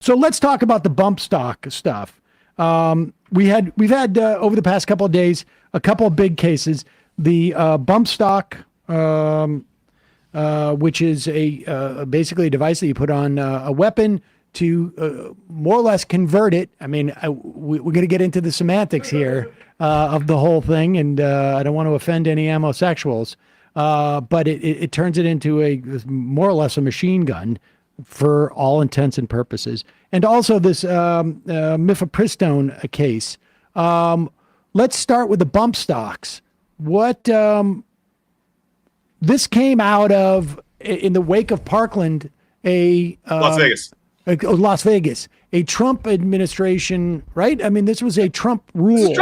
So let's talk about the bump stock stuff. We've had over the past couple of days a couple of big cases. The bump stock, which is basically a device that you put on a weapon to more or less convert it. I mean, we're going to get into the semantics here of the whole thing, and I don't want to offend any homosexuals, but it turns it into a more or less a machine gun for all intents and purposes. And also this mifepristone case. Let's start with the bump stocks. What this came out of in the wake of Parkland, Las Vegas, a Trump administration, right? I mean, this was a Trump rule.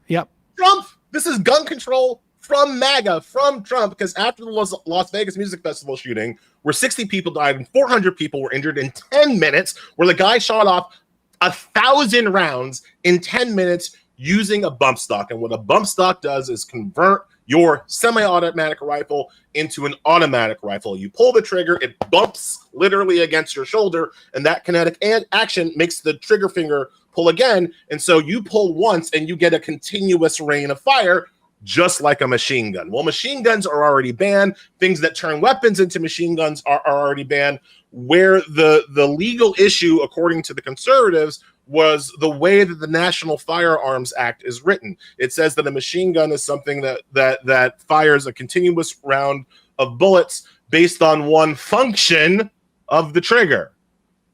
Yep. Trump. This is gun control from MAGA, from Trump, because after the Las Vegas Music Festival shooting, where 60 people died and 400 people were injured in 10 minutes, where the guy shot off 1,000 rounds in 10 minutes using a bump stock. And what a bump stock does is convert your semi-automatic rifle into an automatic rifle. You pull the trigger, it bumps literally against your shoulder, and that kinetic action makes the trigger finger pull again. And so you pull once and you get a continuous rain of fire, just like a machine gun. Well, machine guns are already banned. Things that turn weapons into machine guns are already banned. Where the legal issue, according to the conservatives, was the way that the National Firearms Act is written. It says that a machine gun is something that fires a continuous round of bullets based on one function of the trigger.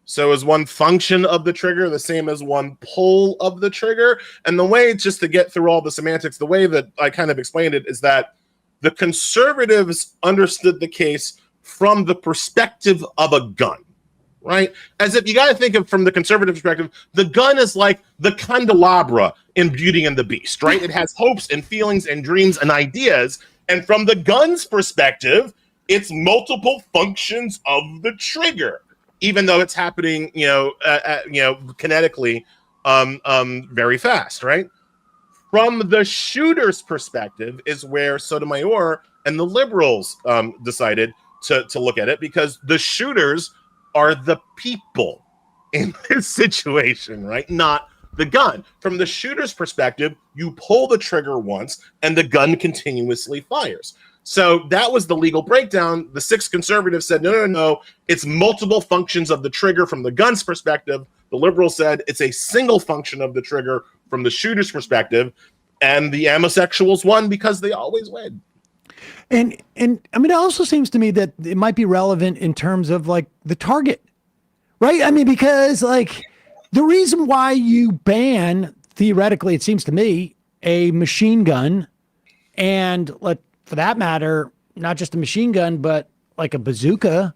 So is one function of the trigger the same as one pull of the trigger? And the way, just to get through all the semantics, the way that I kind of explained it is that the conservatives understood the case from the perspective of a gun. Right? As if you got to think of from the conservative perspective, the gun is like the candelabra in Beauty and the Beast, right? It has hopes and feelings and dreams and ideas. And from the gun's perspective, it's multiple functions of the trigger, even though it's happening, kinetically, very fast, right? From the shooter's perspective is where Sotomayor and the liberals decided to look at it, because the shooters are the people in this situation, right? Not the gun. From the shooter's perspective, you pull the trigger once and the gun continuously fires. So that was the legal breakdown. The six conservatives said, no, it's multiple functions of the trigger from the gun's perspective. The liberals said it's a single function of the trigger from the shooter's perspective. And the homosexuals won because they always win. And I mean, it also seems to me that it might be relevant in terms of like the target, right? I mean, because like the reason why you ban, theoretically, it seems to me, a machine gun, and for that matter, not just a machine gun, but like a bazooka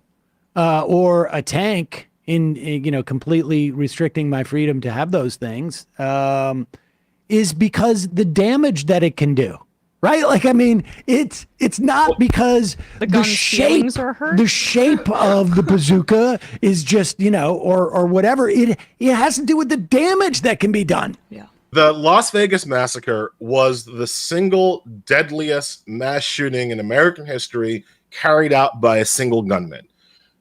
or a tank, in completely restricting my freedom to have those things, is because the damage that it can do. Right? Like, I mean, it's not because the shape of the bazooka is just, or whatever. It has to do with the damage that can be done. Yeah. The Las Vegas massacre was the single deadliest mass shooting in American history carried out by a single gunman.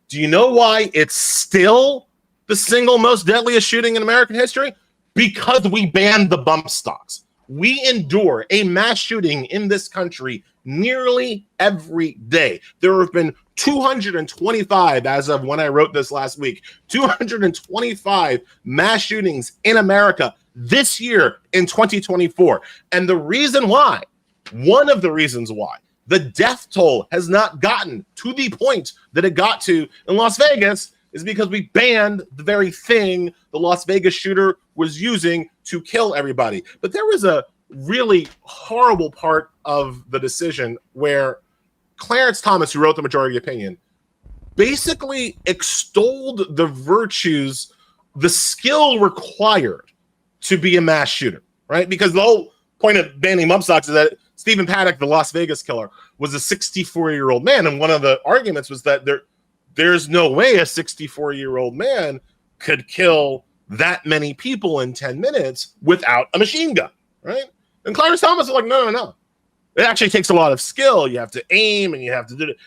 Do you know why it's still the single most deadliest shooting in American history? Because we banned the bump stocks. We endure a mass shooting in this country nearly every day. There have been 225, as of when I wrote this last week, 225 mass shootings in America this year in 2024. And the reason why, one of the reasons why, the death toll has not gotten to the point that it got to in Las Vegas is because we banned the very thing the Las Vegas shooter was using to kill everybody. But there was a really horrible part of the decision where Clarence Thomas, who wrote the majority opinion, basically extolled the virtues, the skill required to be a mass shooter, right? Because the whole point of banning bump stocks is that Stephen Paddock, the Las Vegas killer, was a 64-year-old man. And one of the arguments was that there's no way a 64-year-old man could kill that many people in 10 minutes without a machine gun, right? And Clarence Thomas is like, no. It actually takes a lot of skill. You have to aim and you have to do it.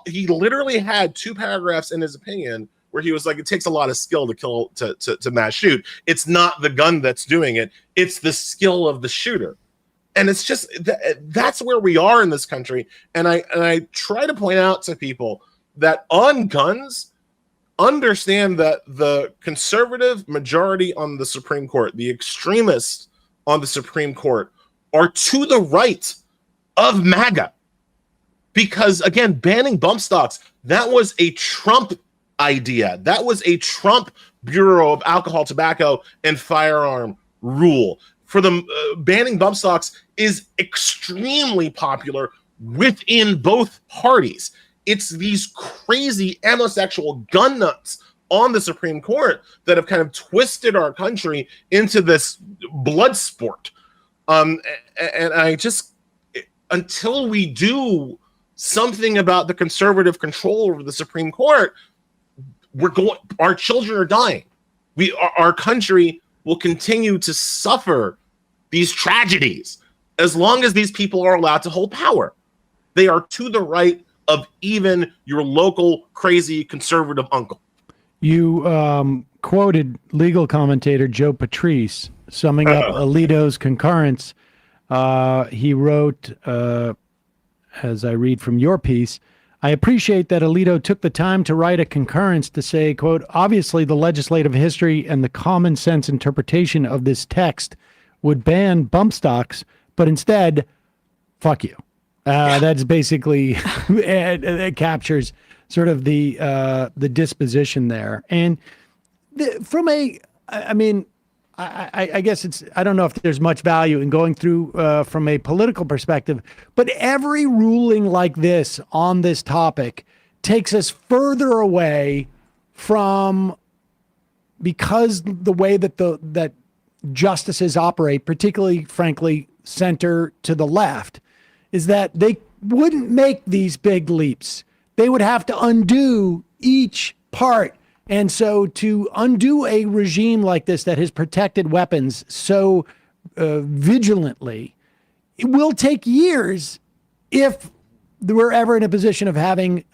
He literally had 2 paragraphs in his opinion where where he was like, it takes a lot of skill to kill, to mass shoot. It's not the gun that's doing it. It's the skill of the shooter. And it's just, that's where we are in this country. And I try to point out to people that on guns, understand that the conservative majority on the Supreme Court, the extremists on the Supreme Court, are to the right of MAGA. Because again, banning bump stocks, that was a Trump idea. That was a Trump Bureau of Alcohol, Tobacco, and Firearm rule. For them, banning bump stocks is extremely popular within both parties. It's these crazy amosexual gun nuts on the Supreme Court that have kind of twisted our country into this blood sport. And I just, until we do something about the conservative control over the Supreme Court, our children are dying. Our country will continue to suffer these tragedies as long as these people are allowed to hold power. They are to the right of even your local crazy conservative uncle. You quoted legal commentator Joe Patrice summing up Alito's concurrence. He wrote, as I read from your piece, I appreciate that Alito took the time to write a concurrence to say, quote, obviously the legislative history and the common sense interpretation of this text would ban bump stocks, but instead, fuck you. That's basically, it captures sort of the disposition there. And from I guess I don't know if there's much value in going through from a political perspective, but every ruling like this on this topic takes us further away from, because the way that that justices operate, particularly, frankly, center to the left, is that they wouldn't make these big leaps. They would have to undo each part. And so to undo a regime like this that has protected weapons so vigilantly, it will take years if we're ever in a position of having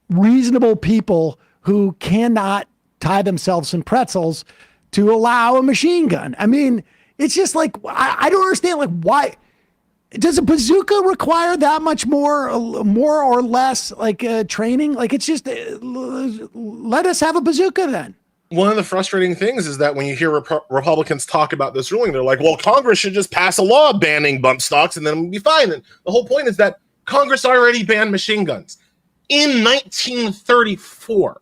reasonable people who cannot tie themselves in pretzels to allow a machine gun. I mean, it's just like, I don't understand, like, why does a bazooka require that much more or less like training? Like, it's just, let us have a bazooka then. One of the frustrating things is that when you hear Republicans talk about this ruling, they're like, well, Congress should just pass a law banning bump stocks and then we'll be fine. And the whole point is that Congress already banned machine guns in 1934.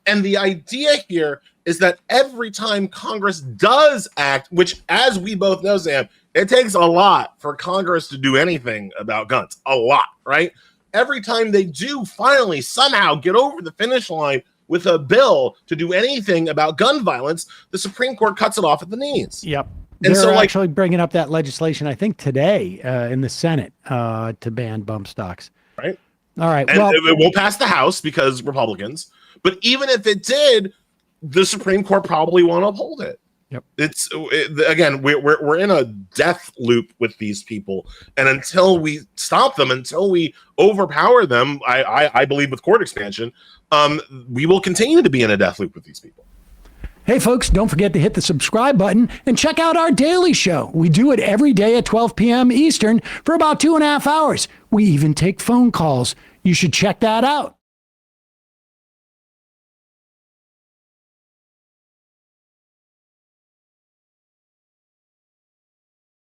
And the idea here is that every time Congress does act, which, as we both know, Sam, it takes a lot for Congress to do anything about guns. A lot, right? Every time they do finally somehow get over the finish line with a bill to do anything about gun violence, the Supreme Court cuts it off at the knees. Yep. And They're so, like, actually bringing up that legislation, I think, today in the Senate to ban bump stocks. Right. All right. And well, it won't pass the House because Republicans. But even if it did, the Supreme Court probably won't uphold it. Yep. Again, we're in a death loop with these people, and until we stop them, until we overpower them, I believe with court expansion, we will continue to be in a death loop with these people. Hey, folks, don't forget to hit the subscribe button and check out our daily show. We do it every day at 12 p.m. Eastern for about 2.5 hours. We even take phone calls. You should check that out.